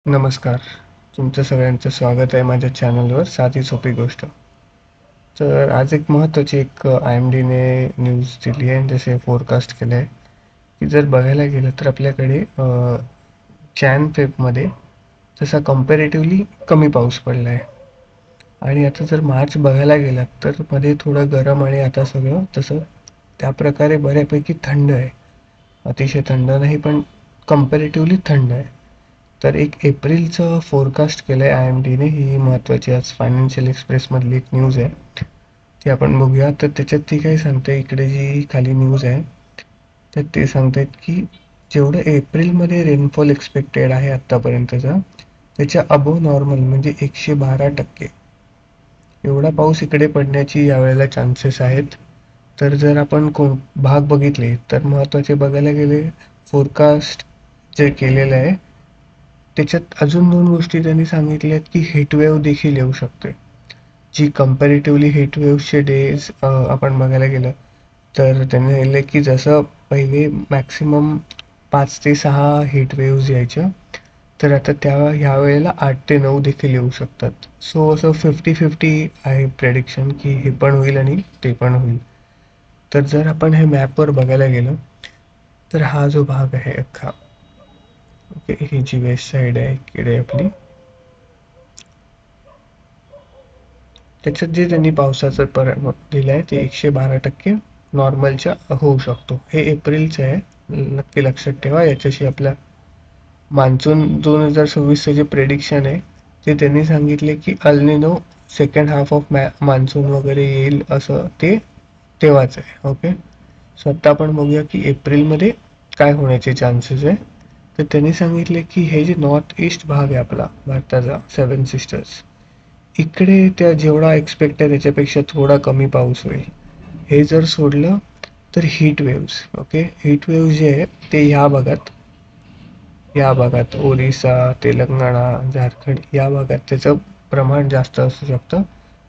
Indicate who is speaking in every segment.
Speaker 1: नमस्कार. तुमचं सगळ्यांचं स्वागत आहे माझ्या चॅनलवर साधी सोपी गोष्ट. तर आज एक महत्त्वाची IMDने न्यूज दिली आहे, जसे फोरकास्ट केलं आहे, की जर बघायला गेलं तर आपल्याकडे फेबमध्ये तसा कंपॅरेटिव्हली कमी पाऊस पडला आहे. आणि आता जर मार्च बघायला गेलात तर मध्ये थोडं गरम आणि आता सगळं तसं त्या प्रकारे बऱ्यापैकी थंड आहे. अतिशय थंड नाही, पण कंपॅरेटिव्हली थंड आहे. तर एक एप्रिलचं फोरकास्ट केलं आहे IMDने. ही महत्त्वाची आज फायनान्शियल एक्सप्रेसमधली एक न्यूज आहे, ती आपण बघूया. तर त्याच्यात ती काय सांगते, इकडे जी खाली न्यूज आहे तर ते सांगतायत की जेवढं एप्रिलमध्ये रेनफॉल एक्सपेक्टेड आहे आत्तापर्यंतचा, त्याच्या अबोव नॉर्मल म्हणजे 112% एवढा पाऊस इकडे पडण्याची यावेळेला चान्सेस आहेत. तर जर आपण भाग बघितले तर महत्त्वाचे बघायला गेले, फोरकास्ट जे केलेलं आहे त्याच्यात अजून 2 गोष्टी त्यांनी सांगितल्यात की हीटवेव्ह देखील येऊ शकते. जी कंपॅरेटिव्हली हीटवेव्हचे डेज आपण बघायला गेलं तर त्यांनी सांगितलं की जसं पहिले मॅक्सिमम 5 ते 6 हीटवेव्हज यायच्या, तर आता ह्या वेळेला 8 ते 9 देखील येऊ शकतात. सो असं 50-50 आहे प्रेडिक्शन की हे पण होईल आणि ते पण होईल. तर जर आपण हे मॅपवर बघायला गेलं तर हा जो भाग आहे अख्खा, ओके, ही जी वेस्ट साईड आहे इकडे आपली, त्याच्यात जे त्यांनी पावसाचं दिलं आहे ते 112% नॉर्मलच्या होऊ शकतो. हे एप्रिलचं आहे, नक्की लक्षात ठेवा. याच्याशी आपल्या मान्सून 2026चं जे प्रेडिक्शन आहे ते त्यांनी सांगितले की अल्निनो सेकंड हाफ ऑफ मान्सून वगैरे येईल, असं ते तेव्हाच आहे. ओके, सो आता आपण बघूया की एप्रिलमध्ये काय होण्याचे चान्सेस आहे. तर त्यांनी सांगितले की हे जे नॉर्थ ईस्ट भाग आहे आपला भारताचा, 7 सिस्टर्स, इकडे त्या जेवढा एक्सपेक्ट आहे त्याच्यापेक्षा थोडा कमी पाऊस होईल. हे जर सोडलं तर heat waves, okay, heat waves जे आहे ते या भागात ओरिसा, तेलंगणा, झारखंड या भागात त्याचं प्रमाण जास्त असू शकतं,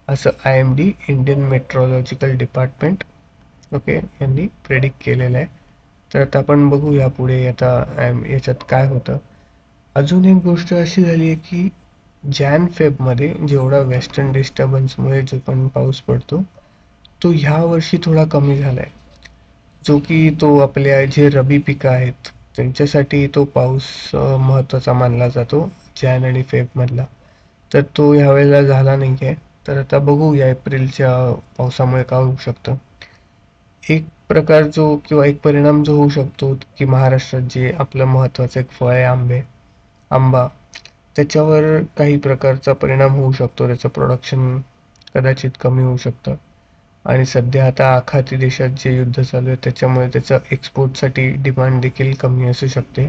Speaker 1: असं IMD, Indian meteorological department, okay, यांनी प्रेडिक्ट केलेलं आहे. तर आता आपण बघूया पुढे आता याच्यात काय होतं. अजून एक गोष्ट अशी झाली आहे की फेबमध्ये जेवढा वेस्टर्न डिस्टर्बन्समुळे जो पण पाऊस पडतो तो ह्या वर्षी थोडा कमी झालाय, जो की तो आपल्या जे रबी पिकं आहेत त्यांच्यासाठी तो पाऊस महत्त्वाचा मानला जातो, आणि फेबमधला. तर तो ह्यावेळेला झाला नाही आहे. तर आता बघू या एप्रिलच्या पावसामुळे काय होऊ शकतं. एक प्रकार जो किंवा एक परिणाम जो होऊ शकतो की महाराष्ट्रात जे आपलं महत्त्वाचं एक फळ आहे आंबा, त्याच्यावर काही प्रकारचा परिणाम होऊ शकतो. त्याचं प्रोडक्शन कदाचित कमी होऊ शकतं. आणि सध्या आता आखाती देशात जे युद्ध चालू आहे त्याच्यामुळे त्याचं एक्सपोर्टसाठी डिमांड देखील कमी असू शकते.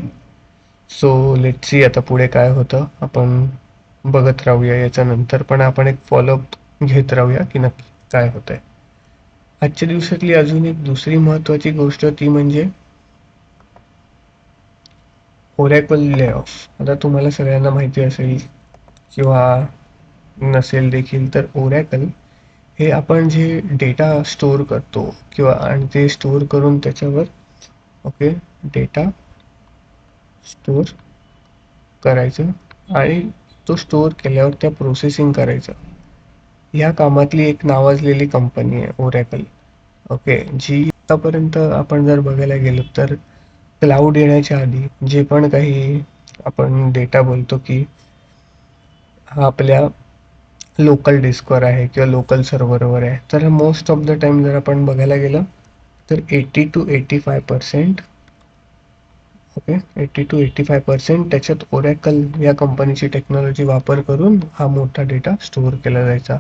Speaker 1: सो लेट्स सी आता पुढे काय होतं, आपण बघत राहूया. याच्यानंतर पण आपण एक फॉलोअप घेत राहूया की नक्की काय होतंय. आजच्या दिवसातली अजून एक दुसरी महत्त्वाची गोष्ट ती म्हणजे ओरॅकल ले ऑफ. आता तुम्हाला सगळ्यांना माहिती असेल किंवा नसेल देखील, तर ओरॅकल हे आपण जे डेटा स्टोअर करतो किंवा आणि ते स्टोअर करून त्याच्यावर, ओके, डेटा स्टोअर करायचं आणि तो स्टोअर केल्यावर त्या प्रोसेसिंग करायचं, ह्या कामातली एक नावाजलेली कंपनी आहे ओरॅकल. ओके, जी आतापर्यंत आपण जर बघायला गेलो तर क्लाउड येण्याच्या आधी जे पण काही आपण डेटा बोलतो की हा आपल्या लोकल डिस्कवर आहे किंवा लोकल सर्व्हरवर आहे, तर मोस्ट ऑफ द टाइम जर आपण बघायला गेलं तर 80-85%, ओके, 80-85% त्याच्यात ओरॅकल या कंपनीची टेक्नॉलॉजी वापर करून हा मोठा डेटा स्टोअर केला जायचा.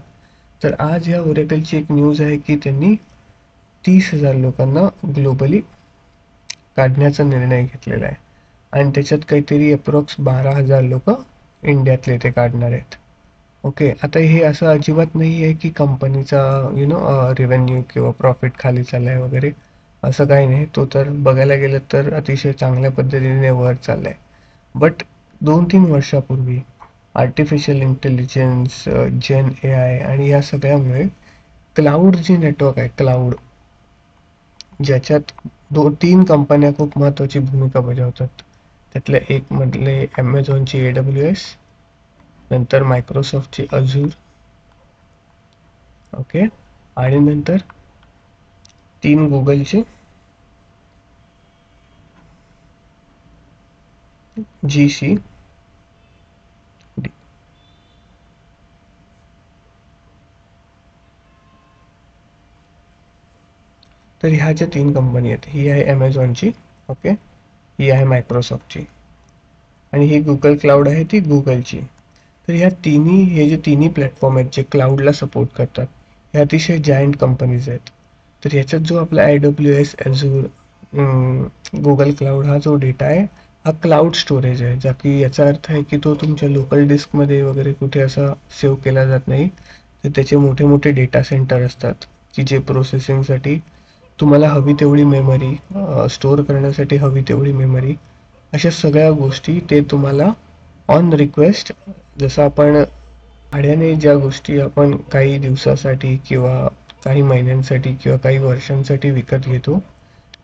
Speaker 1: तर आज या ओरॅकलची एक न्यूज आहे की त्यांनी 30,000 लोकांना ग्लोबली काढण्याचा निर्णय घेतलेला आहे आणि त्याच्यात काहीतरी अप्रॉक्स 12,000 लोक इंडियातले ते काढणार आहेत. ओके, आता हे असं अजिबात नाही आहे की कंपनीचा रेव्हेन्यू किंवा प्रॉफिट खाली चाललाय वगैरे, असं काही नाही. तो तर बघायला गेलं तर अतिशय चांगल्या पद्धतीने वर चाललाय. बट 2-3 वर्षापूर्वी आर्टिफिशियल इंटेलिजन्स, जेन AI आणि या सगळ्यामुळे क्लाउड जे नेटवर्क आहे, क्लाउड, ज्याच्यात 2-3 कंपन्या खूप महत्त्वाची भूमिका बजावतात, त्यातल्या एक मधले ॲमेझॉनची AWS, नंतर मायक्रोसॉफ्टची अझूर, ओके, आणि नंतर 3 गुगलचे GC. तर ह्या ज्या 3 कंपनी आहेत, ही आहे ॲमेझॉनची, ओके, ही आहे मायक्रोसॉफ्टची, आणि ही गुगल क्लाउड आहे ती गुगलची. तर ह्या तिन्ही, हे जे तिन्ही प्लॅटफॉर्म आहेत जे क्लाउडला सपोर्ट करतात, हे अतिशय जायंट कंपनीज आहेत. तर ह्याच्यात जो आपला AWS, Azure, गुगल क्लाउड हा जो डेटा आहे, हा क्लाउड स्टोरेज आहे, ज्या की याचा अर्थ आहे की तो तुमच्या लोकल डिस्कमध्ये वगैरे कुठे असा सेव्ह केला जात नाही. तर त्याचे मोठे मोठे डेटा सेंटर असतात की जे प्रोसेसिंगसाठी तुम्हाला हवी तेवढी मेमरी, स्टोअर करण्यासाठी हवी तेवढी मेमरी, अशा सगळ्या गोष्टी ते तुम्हाला ऑन रिक्वेस्ट, जसं आपण भाड्याने ज्या गोष्टी आपण काही दिवसासाठी किंवा काही महिन्यांसाठी किंवा काही वर्षांसाठी विकत घेतो,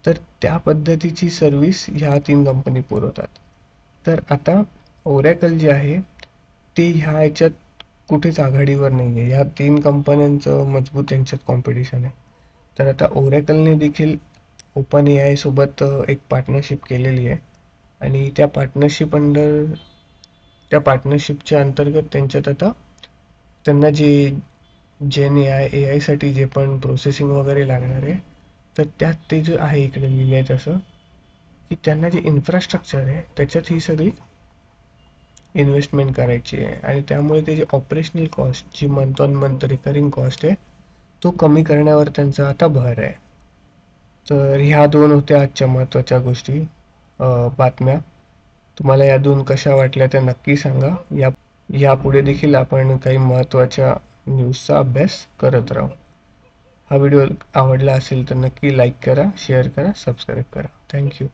Speaker 1: तर त्या पद्धतीची सर्व्हिस ह्या 3 कंपनी पुरवतात. तर आता ओरॅकल जे आहे ते ह्या ह्याच्यात कुठेच आघाडीवर नाही आहे. ह्या 3 कंपन्यांचं मजबूत यांच्यात कॉम्पिटिशन आहे. तर आता ओरॅकलने देखील ओपन AI सोबत एक पार्टनरशिप केलेली आहे, आणि त्या पार्टनरशिपच्या अंतर्गत त्यांच्यात आता त्यांना जे जेन AI साठी जे पण प्रोसेसिंग वगैरे लागणार आहे, तर त्यात ते जे आहे इकडे लिहिलं आहे तसं, की त्यांना जे इन्फ्रास्ट्रक्चर आहे त्याच्यात ही सगळी इन्व्हेस्टमेंट करायची आहे, आणि त्यामुळे त्याची ऑपरेशनल कॉस्ट, जी month on month recurring cost आहे, तो कमी करण्यावर त्यांचा आता भर आहे. तर ह्या 2 होत्या आजच्या महत्त्वाच्या गोष्टी, बातम्या. तुम्हाला या 2 कशा वाटल्या त्या नक्की सांगा. यापुढे देखील आपण काही महत्त्वाच्या न्यूजचा अभ्यास करत राहू. हा व्हिडिओ आवडला असेल तर नक्की लाईक करा, शेअर करा, सबस्क्राईब करा. थँक्यू.